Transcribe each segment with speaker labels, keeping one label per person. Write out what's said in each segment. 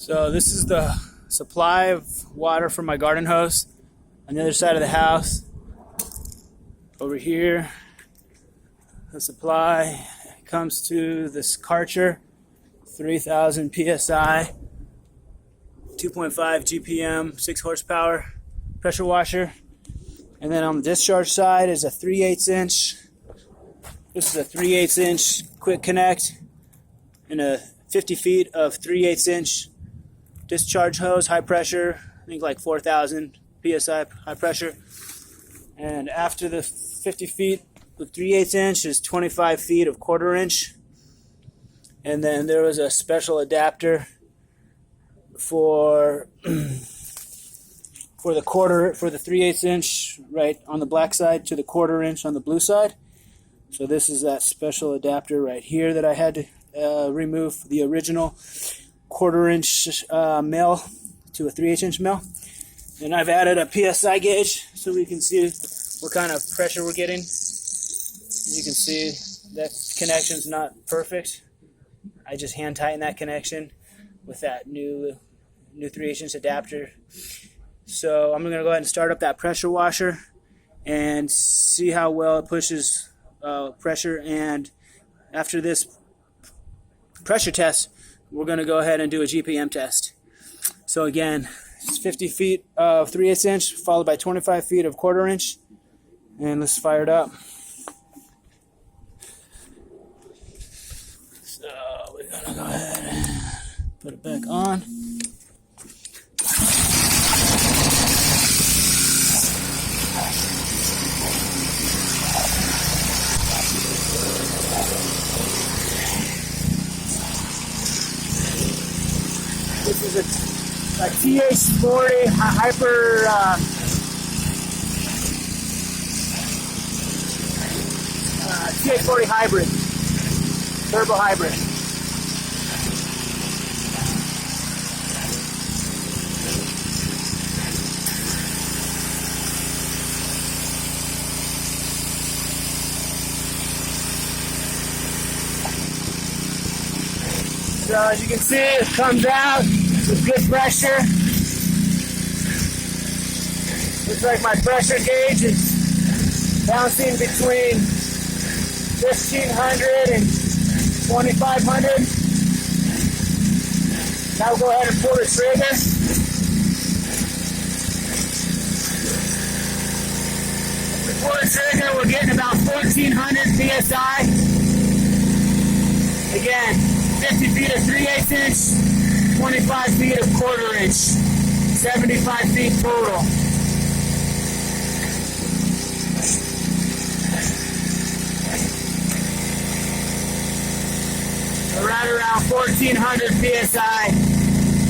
Speaker 1: So this is the supply of water from my garden hose on the other side of the house. Over here, the supply comes to this Karcher 3000 PSI 2.5 GPM 6 horsepower pressure washer. And then on the discharge side is a 3/8 inch. This is a 3/8 inch quick connect and a 50 feet of 3/8 inch discharge hose, high pressure, I think like 4,000 PSI high pressure. And after the 50 feet with 3/8 inch is 25 feet of 1/4 inch. And then there was a special adapter for the 3/8 inch right on the black side to the 1/4 inch on the blue side. So this is that special adapter right here that I had to remove the original 1/4 inch mill to a 3/8 inch mill. And I've added a PSI gauge so we can see what kind of pressure we're getting. As you can see, that connection's not perfect. I just hand tighten that connection with that new 3/8 inch adapter. So I'm going to go ahead and start up that pressure washer and see how well it pushes pressure. And after this pressure test, we're going to go ahead and do a GPM test. So again, it's 50 feet of 3/8 inch followed by 25 feet of 1/4 inch. And let's fire it up. So we're going to go ahead and put it back on. This is a TH-40 hyper TH-40 hybrid, turbo hybrid. So as you can see, it comes out with good pressure. Looks like my pressure gauge is bouncing between 1,500 and 2,500. Now we'll go ahead and pull the trigger. If we pull the trigger, we're getting about 1,400 PSI. Again, 50 feet of 3/8 inch, 25 feet of 1/4 inch, 75 feet total. Right around 1,400 PSI.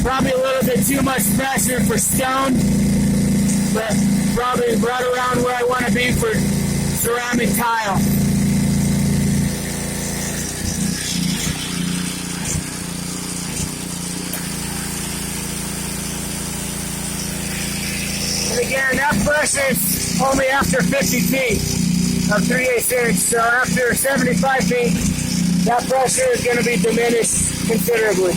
Speaker 1: Probably a little bit too much pressure for stone, but probably right around where I want to be for ceramic tile. And again, that pressure is only after 50 feet of 3/8 inch. So after 75 feet, that pressure is going to be diminished considerably.